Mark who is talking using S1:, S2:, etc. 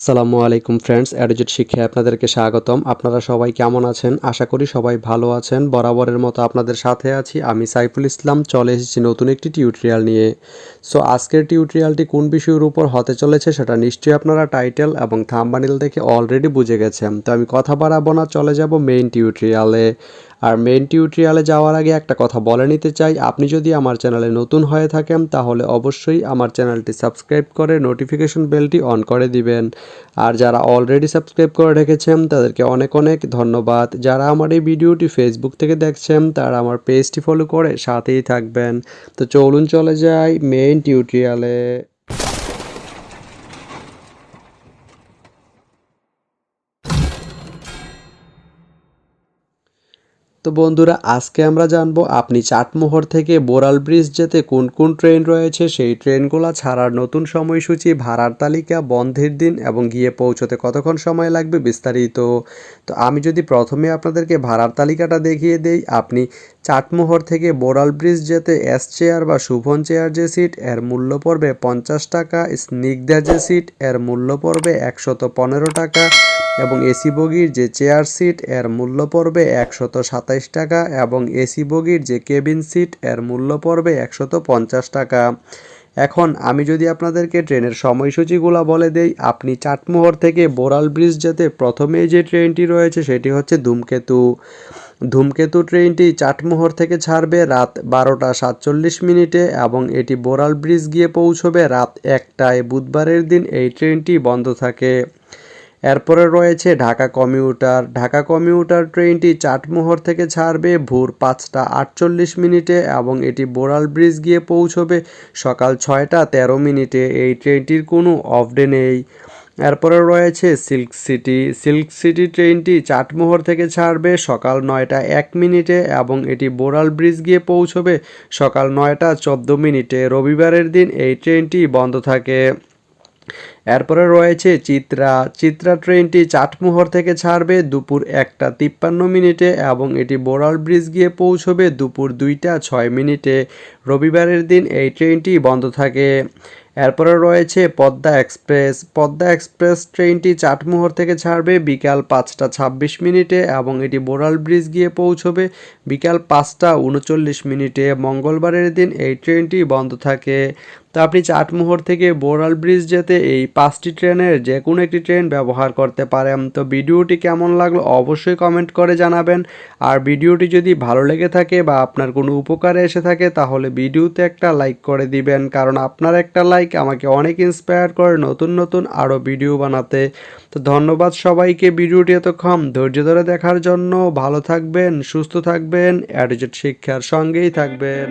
S1: আসসালামু আলাইকুম ফ্রেন্ডস, অ্যাডুজেট শিক্ষায় আপনাদেরকে স্বাগতম। আপনারা সবাই কেমন আছেন? আশা করি সবাই ভালো আছেন। বরাবরের মতো আপনাদের সাথে আছি আমি সাইফুল ইসলাম। চলে এসেছি নতুন একটি টিউটোরিয়াল নিয়ে। সো আজকের টিউটোরিয়ালটি কোন বিষয়ের উপর হতে চলেছে সেটা নিশ্চয়ই আপনারা টাইটেল এবং থাম্বনেল দেখে অলরেডি বুঝে গেছেন। তো আমি কথা বাড়াবো না, চলে যাব মেইন টিউটোরিয়ালে। আর মেইন টিউটোরিয়ালে যাওয়ার আগে একটা কথা বলে নিতে চাই, আপনি যদি আমার চ্যানেলে নতুন হয়ে থাকেন তাহলে অবশ্যই আমার চ্যানেলটি সাবস্ক্রাইব করে নোটিফিকেশন বেলটি অন করে দিবেন। আর যারা অলরেডি সাবস্ক্রাইব করে রেখেছেন তাদেরকে অনেক অনেক ধন্যবাদ। যারা আমার এই ভিডিওটি ফেসবুক থেকে দেখছেন তারা আমার পেজটি ফলো করে সাথেই থাকবেন। তো চলুন চলে যাই মেইন টিউটোরিয়ালে। তো বন্ধুরা, আজকে আমরা জানবো আপনি চাটমোহর থেকে বোরাল ব্রিজ যেতে কোন কোন ট্রেন রয়েছে, সেই ট্রেনগুলো ছাড়ার নতুন সময়সূচি, ভাড়ার তালিকা, বন্ধের দিন এবং গিয়ে পৌঁছতে কতক্ষণ সময় লাগবে বিস্তারিত। তো আমি যদি প্রথমে আপনাদেরকে ভাড়ার তালিকাটা দেখিয়ে দেই, আপনি চাটমোহর থেকে বোরাল ব্রিজ যেতে এস চেয়ার বা শুভন চেয়ার যে সিট এর মূল্য পড়বে 50 টাকা, স্নিগ্ধা যে সিট এর মূল্য পড়বে 115 টাকা এবং এসি বগির যে চেয়ার সিট এর মূল্য পড়বে 127 টাকা এবং এসি বগির যে কেবিন সিট এর মূল্য পড়বে 150 টাকা। এখন আমি যদি আপনাদেরকে ট্রেনের সময়সূচিগুলো বলে দেই, আপনি চাটমোহর থেকে বোরাল ব্রিজ যেতে প্রথমেই যে ট্রেনটি রয়েছে সেটি হচ্ছে ধূমকেতু। ধূমকেতু ট্রেনটি চাটমোহর থেকে ছাড়বে রাত 12:47 এবং এটি বোরাল ব্রিজ গিয়ে পৌঁছবে রাত 1টায়। বুধবারের দিন এই ট্রেনটি বন্ধ থাকে। এরপরে রয়েছে ঢাকা কমিউটার। ঢাকা কমিউটার ট্রেনটি চাটমোহর থেকে ছাড়বে ভোর 5:48 এবং এটি বোরাল ব্রিজ গিয়ে পৌঁছবে সকাল 6:13। এই ট্রেনটির কোনো অফ ডে নেই। এরপরে রয়েছে সিল্ক সিটি। সিল্ক সিটি ট্রেনটি চাটমোহর থেকে ছাড়বে সকাল 9:01 এবং এটি বোরাল ব্রিজ গিয়ে পৌঁছবে সকাল 9:14। রবিবারের দিন এই ট্রেনটি বন্ধ থাকে। এরপরে রয়েছে চিত্রা। চিত্রা ট্রেনটি চাটমোহর থেকে ছাড়বে দুপুর 1:53 এবং এটি বোরাল ব্রিজ গিয়ে পৌঁছবে দুপুর 2:06। রবিবারের দিন এই ট্রেনটি বন্ধ থাকে। এরপরে রয়েছে পদ্মা এক্সপ্রেস। পদ্মা এক্সপ্রেস ট্রেনটি চাটমোহর থেকে ছাড়বে বিকাল 5:26 এবং এটি বোরাল ব্রিজ গিয়ে পৌঁছবে বিকাল 5:39। মঙ্গলবারের দিন এই ট্রেনটি বন্ধ থাকে। তো আপনি চাটমোহর থেকে বোরাল ব্রিজ যেতে এই 5টি ট্রেনের যে কোনো একটি ট্রেন ব্যবহার করতে পারেন। তো ভিডিওটি কেমন লাগলো অবশ্যই কমেন্ট করে জানাবেন। আর ভিডিওটি যদি ভালো লেগে থাকে বা আপনার কোনো উপকারে এসে থাকে তাহলে ভিডিওতে একটা লাইক করে দিবেন, কারণ আপনার একটা লাইক আমাকে অনেক ইন্সপায়ার করে নতুন নতুন আরও ভিডিও বানাতে। তো ধন্যবাদ সবাইকে ভিডিওটি এতক্ষণ ধৈর্য ধরে দেখার জন্য। ভালো থাকবেন, সুস্থ থাকবেন, অ্যাডুজেট শিক্ষার সঙ্গেই থাকবেন।